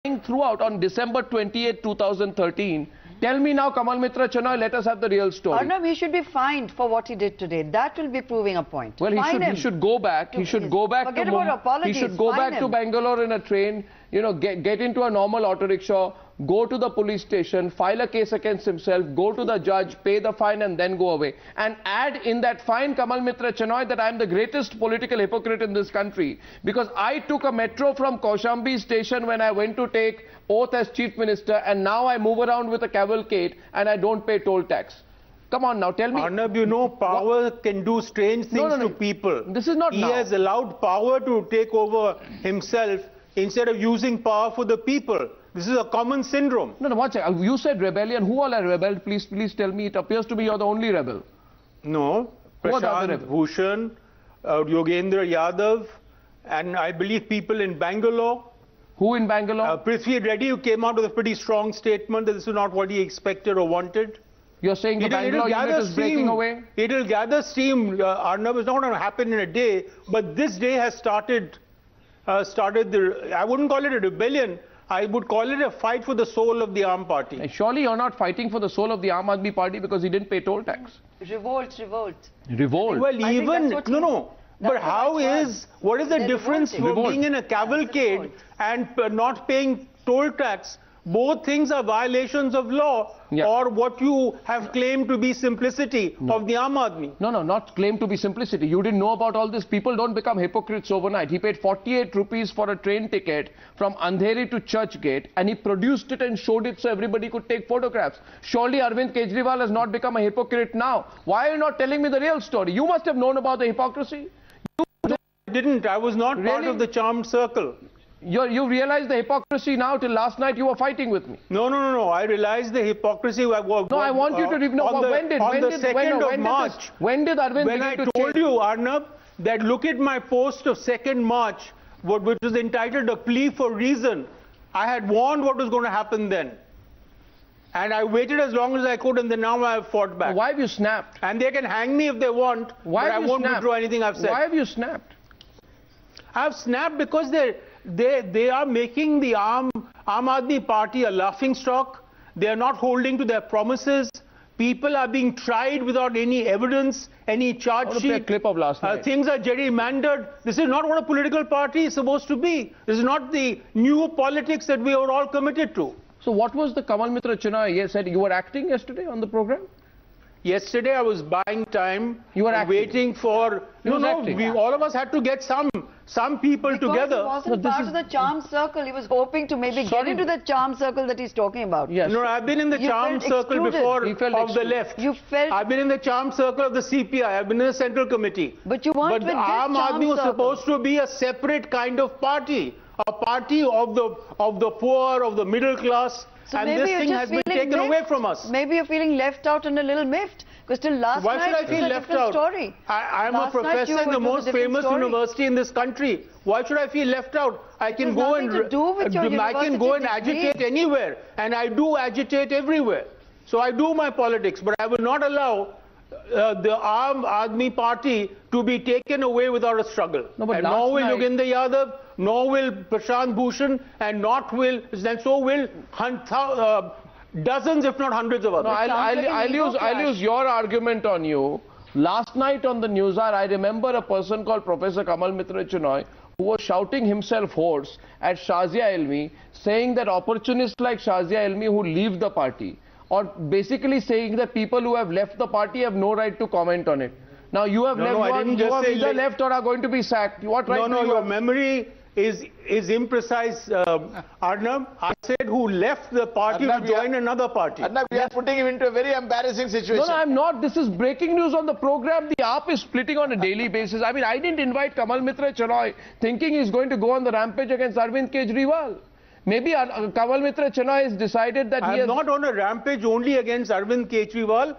throughout on December 28, 2013. Tell me now, Kamal Mitra Chanoy, let us have the real story. Arnab, he should be fined for what he did today. That will be proving a point. Well, he should go back. He should go back to Mumbai. He should go back to Bangalore in a train. You know, get into a normal auto rickshaw, go to the police station, file a case against himself, go to the judge, pay the fine and then go away. And add in that fine, Kamal Mitra Chanoy, that I am the greatest political hypocrite in this country. Because I took a metro from Kaushambi station when I went to take oath as chief minister, and now I move around with a cavalcade and I don't pay toll tax. Come on now, tell me. Arnab, you know, power can do strange things to people. This is not He has allowed power to take over himself instead of using power for the people. This is a common syndrome. No, one second. You said rebellion. Who all are rebelled? Please tell me. It appears to me you're the only rebel. No. Prashant Bhushan, Yogendra Yadav, and I believe people in Bangalore. Who in Bangalore? Prithvi Reddy, who came out with a pretty strong statement that this is not what he expected or wanted. You're saying the Bangalore unit is breaking away? It will gather steam, Arnab. It's not going to happen in a day, but this day has started I wouldn't call it a rebellion. I would call it a fight for the soul of the Aam Party. Surely you're not fighting for the soul of the Aam Aadmi Party because he didn't pay toll tax. Revolt. Revolt? Well, even, no. But what is the difference from being in a cavalcade and not paying toll tax? Both things are violations of law, or what you have claimed to be simplicity of the Aam Aadmi. No, not claimed to be simplicity. You didn't know about all this. People don't become hypocrites overnight. He paid 48 rupees for a train ticket from Andheri to Churchgate, and he produced it and showed it so everybody could take photographs. Surely Arvind Kejriwal has not become a hypocrite now. Why are you not telling me the real story? You must have known about the hypocrisy. No, I didn't. I was not part of the charmed circle. You realize the hypocrisy now. Till last night you were fighting with me. No. I realized the hypocrisy. I want you to know. When did March? When did Arvind When I told you, Arnab, that look at my post of 2nd March, which was entitled A Plea for Reason, I had warned what was going to happen then. And I waited as long as I could, and then now I have fought back. Why have you snapped? And they can hang me if they want, but I won't withdraw anything I've said. Why have you snapped? I have snapped because they are making the Aam Aadmi Party a laughingstock. They are not holding to their promises. People are being tried without any evidence, any charge sheet. A clip of last night. Things are gerrymandered. This is not what a political party is supposed to be. This is not the new politics that we are all committed to. So what was the Kamal Mitra Chanoy said? You were acting yesterday on the program? Yesterday I was buying time. You were waiting for... all of us had to get some people together. He wasn't part of the charm circle. He was hoping to maybe get into the charm circle that he's talking about. Yes. No, I've been in the charm circle before of the left. I've been in the charm circle of the CPI. I've been in the Central Committee. But you weren't with this Aam Aadmi was supposed to be a separate kind of party. A party of the poor, of the middle class. So and this thing has been taken away from us. Maybe you're feeling left out and a little miffed. Because till last night, it was a different story. I'm a professor in the most famous university in this country. Why should I feel left out? I can go and agitate anywhere. And I do agitate everywhere. So I do my politics. But I will not allow the Aam Aadmi Party to be taken away without a struggle. And nor will Yogendra Yadav, nor will Prashant Bhushan, and so will dozens, if not hundreds of others. No, I'll use your argument on you. Last night on the Newshour, I remember a person called Professor Kamal Mitra Chanoy who was shouting himself hoarse at Shazia Elmi, saying that opportunists like Shazia Elmi who leave the party, or basically saying that people who have left the party have no right to comment on it. Now you have either left or are going to be sacked. What right do you have? Your memory is imprecise, Arnab. I said who left the party to join another party. Arnab, we are putting him into a very embarrassing situation. No, I'm not. This is breaking news on the program. The AAP is splitting on a daily basis. I mean, I didn't invite Kamal Mitra Chanoy thinking he's going to go on the rampage against Arvind Kejriwal. Maybe Kamal Mitra Chanoy has decided that I'm not on a rampage only against Arvind Kejriwal.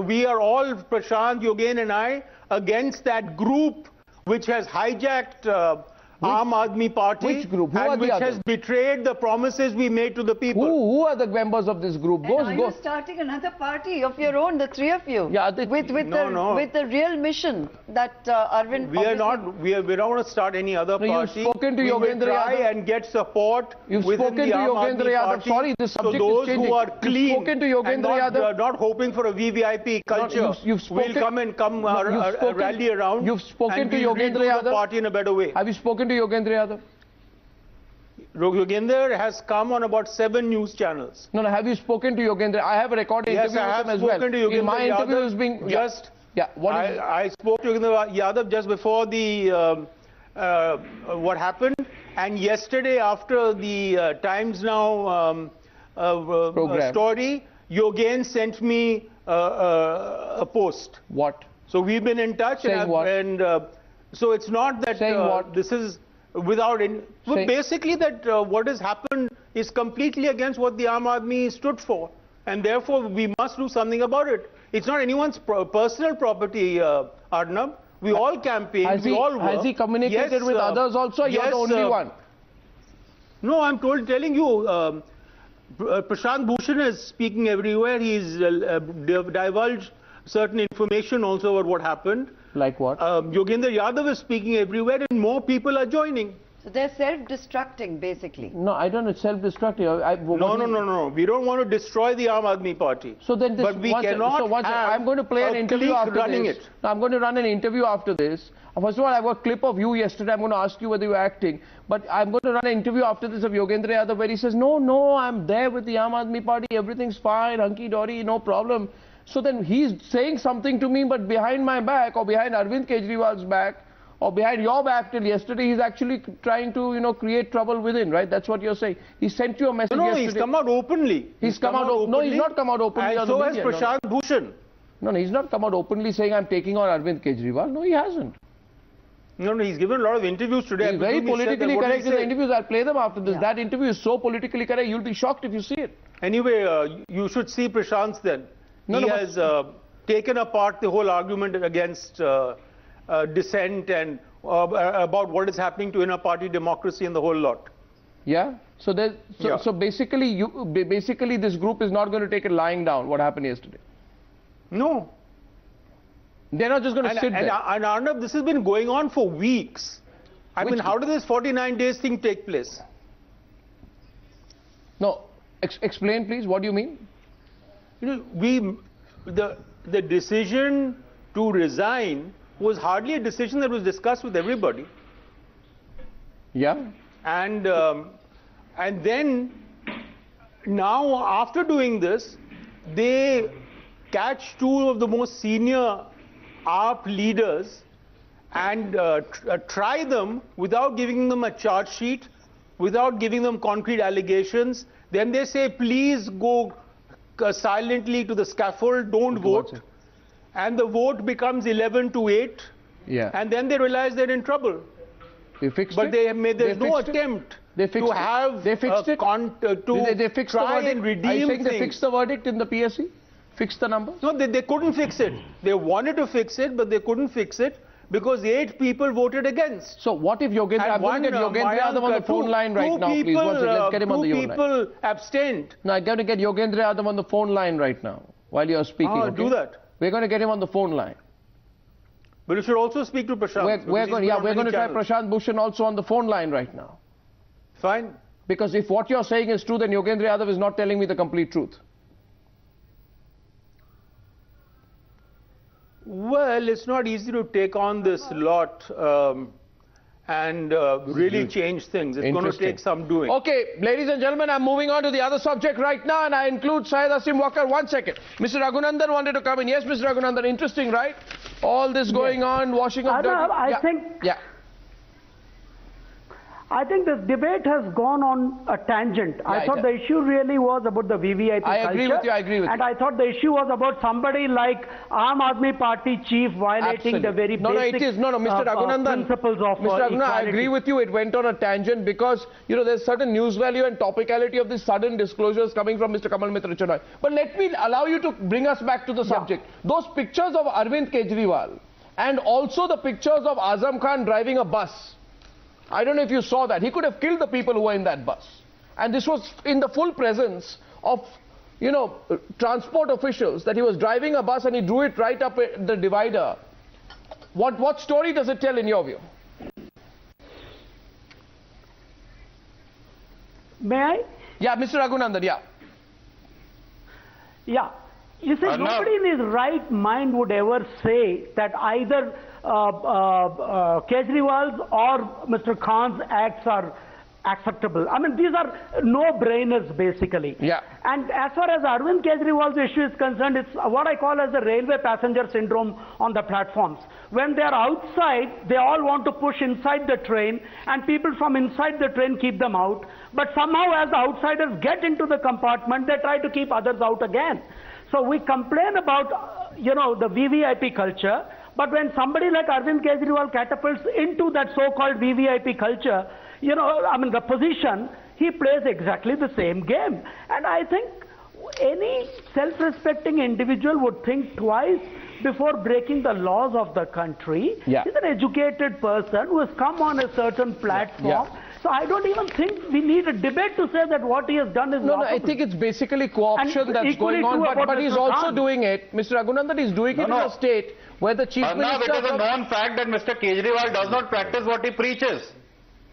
We are all, Prashant, Yogen and I, against that group which has hijacked Aam Aadmi Party. Which group? Who are which the has betrayed the promises we made to the people. Who are the members of this group? Are you starting another party of your own, the three of you? Yeah, with the real mission that Arvind. We're not going to start any other party. You've spoken to we Yogendra will try Yadav. And get support. You've within spoken the to Aam Yogendra Aadmi Yadav. Party. Sorry, the subject so those is changing. who are clean You've spoken to Yogendra and not, Yadav. not hoping for a VVIP culture. You've spoken, will come rally around. You've spoken and to Yogendra Yadav. The party in a better way. Have you spoken to Yogendra Yadav? Yogendra has come on about 7 news channels. No, have you spoken to Yogendra? I have a recorded interview with him as well. Yes, I have spoken to Yogendra My interview is being... Just... Yeah, what is I spoke to Jaiveer Yadav just before the what happened, and yesterday after the TimesNow story, Yogen sent me a post. What? So we've been in touch. Saying what? And so it's not that this is without any... Well, basically that what has happened is completely against what the Aam Aadmi stood for, and therefore we must do something about it. It's not anyone's personal property, Arnab. We all campaign, we all work. Has he communicated with others also? You're the only one. No, I'm telling you, Prashant Bhushan is speaking everywhere. He's divulged certain information also about what happened. Like what? Yogendra Yadav is speaking everywhere, and more people are joining. So they're self-destructing, basically. No, I don't know. It's self-destructive. No. We don't want to destroy the Aam Aadmi Party. So then, but we cannot I'm going to play an interview after this. No, I'm going to run an interview after this. First of all, I have a clip of you yesterday. I'm going to ask you whether you're acting. But I'm going to run an interview after this of Yogendra Yadav where he says, no, I'm there with the Aam Aadmi Party. Everything's fine, hunky-dory, no problem. So then he's saying something to me, but behind my back or behind Arvind Kejriwal's back, or behind your back till yesterday, he's actually trying to, create trouble within, right? That's what you're saying. He sent you a message yesterday. He's come out openly. He's come out openly. No, he's not come out openly. And so has Prashant Bhushan. No, he's not come out openly saying I'm taking on Arvind Kejriwal. No, he hasn't. No, he's given a lot of interviews today. He's very politically correct in the interviews. I'll play them after this. Yeah. That interview is so politically correct, you'll be shocked if you see it. Anyway, you should see Prashant's then. He has taken apart the whole argument against dissent and about what is happening to inner party democracy and the whole lot. Yeah. So basically this group is not going to take it lying down. What happened yesterday? No. They're not just going to sit there. And Arnab, this has been going on for weeks. I mean, how did this 49 days thing take place? No. Explain, please. What do you mean? The decision to resign was hardly a decision that was discussed with everybody. Yeah. And then now after doing this, they catch 2 of the most senior AAP leaders and try them without giving them a charge sheet, without giving them concrete allegations. Then they say, please go silently to the scaffold, don't vote. And the vote becomes 11-8. Yeah. And then they realize they're in trouble. They fixed but it. There's no attempt to have they fixed it. They try and redeem Are you saying things. They fixed the verdict in the PSC? Fixed the numbers? No, they couldn't fix it. They wanted to fix it, but they couldn't fix it because 8 people voted against. So what if Yogendra... I'm going to get Yogendra Yadav on the phone line right now, please. Let's get him on the phone line. 2 people abstained. No, I'm going to get Yogendra Yadav on the phone line right now while you're speaking. Okay? Do that. We're going to get him on the phone line. But you should also speak to Prashant. We're going to try Prashant Bhushan also on the phone line right now. Fine. Because if what you're saying is true, then Yogendra Yadav is not telling me the complete truth. Well, it's not easy to take on this lot and really change things. It's going to take some doing. Okay, ladies and gentlemen, I'm moving on to the other subject right now, and I include Syed Asim Wakar. 1 second. Mr. Raghunandan wanted to come in. Yes, Mr. Raghunandan, interesting, right? All this going on, washing up dirty. I think this debate has gone on a tangent. I thought the issue really was about the VVIP culture. I agree with you. And I thought the issue was about somebody like Aam Aadmi Party chief violating the very basic Mr. Raghunandan, principles of Mr. Raghunandan, I agree with you. It went on a tangent because, there's certain news value and topicality of these sudden disclosures coming from Mr. Kamal Mitra Chennai. But let me allow you to bring us back to the subject. Those pictures of Arvind Kejriwal and also the pictures of Azam Khan driving a bus. I don't know if you saw that. He could have killed the people who were in that bus. And this was in the full presence of, you know, transport officials, that he was driving a bus and he drew it right up the divider. What story does it tell in your view? May I? Yeah, Mr. Raghunandan, yeah. Yeah. You see, nobody in his right mind would ever say that either Kejriwal's or Mr. Khan's acts are acceptable. I mean, these are no-brainers, basically. Yeah. And as far as Arvind Kejriwal's issue is concerned, it's what I call as the railway passenger syndrome on the platforms. When they're outside, they all want to push inside the train, and people from inside the train keep them out. But somehow, as the outsiders get into the compartment, they try to keep others out again. So we complain about, you know, the VVIP culture, but when somebody like Arvind Kejriwal catapults into that so-called VVIP culture, you know, I mean, the position, he plays exactly the same game. And I think any self-respecting individual would think twice before breaking the laws of the country. Yeah. He's an educated person who has come on a certain platform. Yeah. So I don't even think we need a debate to say that what he has done is No, I think it's basically co-option that's going on, but he's also doing it. Mr. Raghunandan is doing it in a state where the Chief Minister... It is a known fact that Mr. Kejriwal does not practice what he preaches.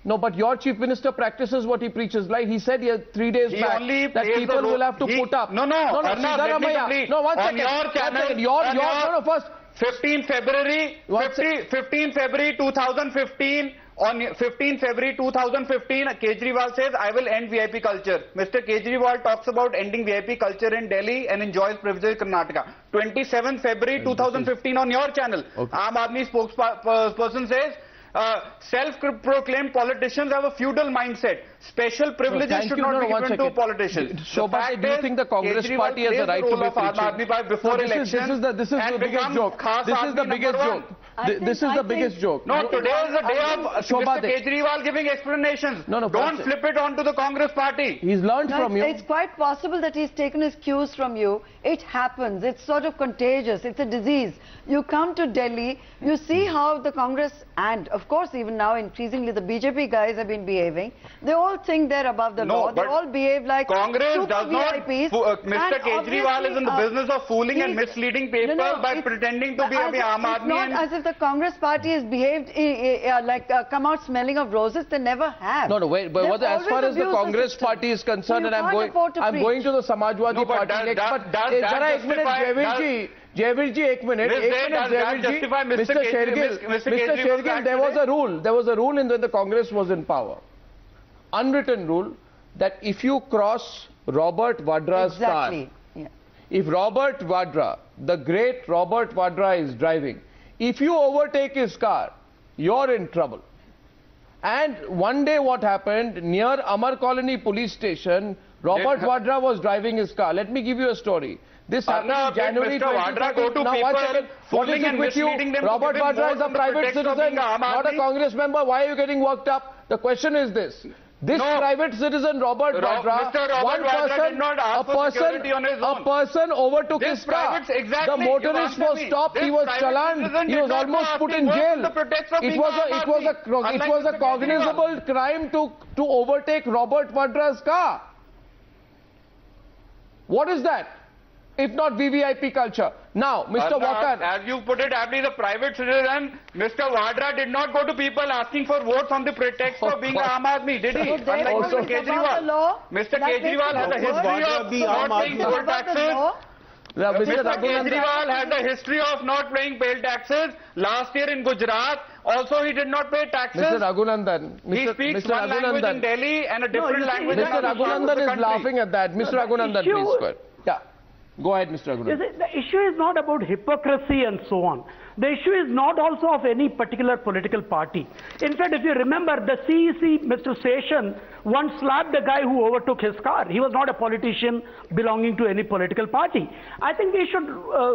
No, but your Chief Minister practices what he preaches. Like he said here 3 days back, that people will have to put up. No, Siddaramaiah. No, one second. Your channel, first. 15 February 2015, on 15 February 2015, Kejriwal says, I will end VIP culture. Mr. Kejriwal talks about ending VIP culture in Delhi and enjoys privilege in Karnataka. 27 February 2015 on your channel. Okay. Aam Aadmi spokesperson says, self-proclaimed politicians have a feudal mindset. Special privileges should not be given to politicians. Shobha, do you think the Congress party has a right to be preaching? Before elections, this is the biggest joke. This is the biggest joke. This is the biggest joke. No, today is the day of Mr. Kejriwal giving explanations. Don't flip it onto the Congress party. He's learned from you. It's quite possible that he's taken his cues from you. It happens. It's sort of contagious. It's a disease. You come to Delhi, you see how the Congress and, of course, even now increasingly the BJP guys have been behaving. They all think they're above the law. They all behave like Congress does not. Mr. Kejriwal is in the business of fooling and misleading people by pretending to be Aam Aadmi. It's not as if the Congress party has behaved come out smelling of roses. They never have. No, wait. But as far as the Congress party is concerned, and I'm going to the Samajwadi party next. But Jaiveer Ji, ek minute, Mr. Shergill, there was a rule in when the Congress was in power. Unwritten rule that if you cross Robert Vadra's car, if Robert Vadra, the great Robert Vadra is driving, if you overtake his car, you're in trouble. And one day what happened, near Amar Colony police station, Robert Vadra was driving his car. Let me give you a story. This happened in January 2014. Now, one second. What is it with you? Robert Vadra is a private citizen, not a Congress member. Why are you getting worked up? The question is this. This private citizen, Robert Vadra, a person overtook his car. The motorist was stopped, he was challaned, he was almost put in jail. It was a cognizable crime to overtake Robert Vadra's car. What is that? If not VVIP culture. Now, Mr. Walker. As you put it, Abdi, the private citizen, Mr. Vadra did not go to people asking for votes on the pretext of being Aam Aadmi, did he? Unlike Mr. Kejriwal. Mr. Kejriwal has a history of not paying poll taxes. Mr. Kejriwal has a history of not paying poll taxes. Last year in Gujarat, also he did not pay taxes. Mr. Raghunandan. He speaks one language in Delhi and a different language in Mr. Raghunandan is laughing at that. Mr. Raghunandan, please go ahead. Yeah. Go ahead, Mr. Raghunandan. The issue is not about hypocrisy and so on. The issue is not also of any particular political party. In fact, if you remember, the CEC, Mr. Seshan, once slapped the guy who overtook his car. He was not a politician belonging to any political party. I think we should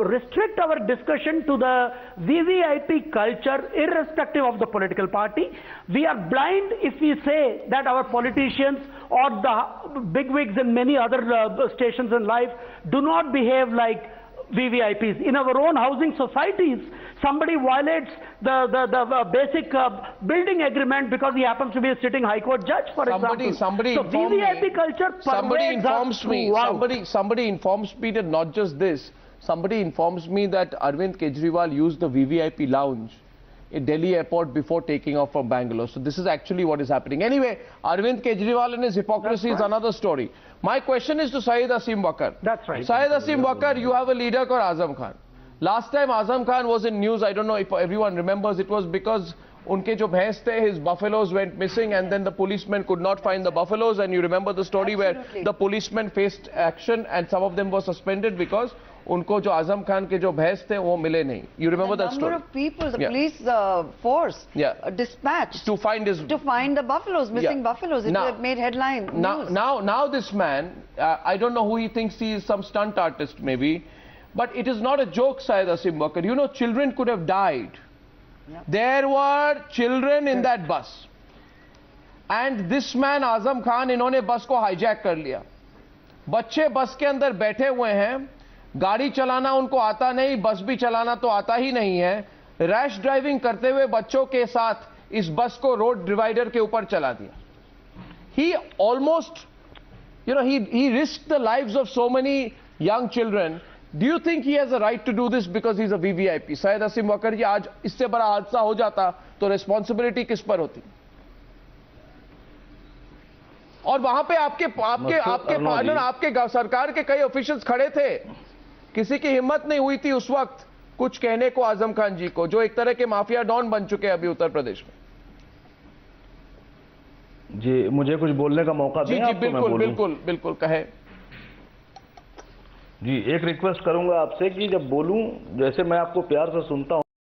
restrict our discussion to the VVIP culture irrespective of the political party. We are blind if we say that our politicians or the bigwigs in many other stations in life do not behave like VVIPs. In our own housing societies, somebody violates the basic building agreement because he happens to be a sitting High Court judge, for example. Somebody VVIP culture somebody informs me that not just this. Somebody informs me that Arvind Kejriwal used the VVIP lounge in Delhi airport before taking off from Bangalore. So this is actually what is happening. Anyway, Arvind Kejriwal and his hypocrisy is another story. My question is to Syed Asim Wakar. That's right. Syed Asim Wakar, you have a leader called Azam Khan. Last time Azam Khan was in news, I don't know if everyone remembers, it was because unke jo bhains the, his buffaloes went missing and then the policemen could not find the buffaloes, and you remember the story where the policemen faced action and some of them were suspended because उनको जो आजम खान के जो भैंस थे वो मिले नहीं. You remember that story? The number of people, the police force dispatched to find the buffaloes, missing buffaloes. It had made headline news. Now this man, I don't know who he thinks he is, some stunt artist maybe, but it is not a joke, Syed Asim Wakar. You know, children could have died. There were children in that bus, and this man Azam Khan, इन्होंने बस को hijack कर लिया. बच्चे बस के अंदर बैठे हुए हैं, गाड़ी चलाना उनको आता नहीं, बस भी चलाना तो आता ही नहीं है. रैश ड्राइविंग करते हुए बच्चों के साथ इस बस को रोड डिवाइडर के ऊपर चला दिया. He almost, you know, he risked the lives of so many young children. Do you think he has a right to do this because he's a VVIP? Syed Asim Wakar ji, आज इससे बड़ा हादसा हो जाता तो responsibility किस पर होती? और वहां पे आपके पार्टनर, आपके सरकार के कई ऑफिशियल्स खड़े थे. किसी की हिम्मत नहीं हुई थी उस वक्त कुछ कहने को आजम खान जी को, जो एक तरह के माफिया डॉन बन चुके हैं अभी उत्तर प्रदेश में. जी, मुझे कुछ बोलने का मौका दें आपको? बिल्कुल कहे. जी, एक रिक्वेस्ट करूंगा आपसे कि जब बोलूं, जैसे मैं आपको प्यार से सुनता हूं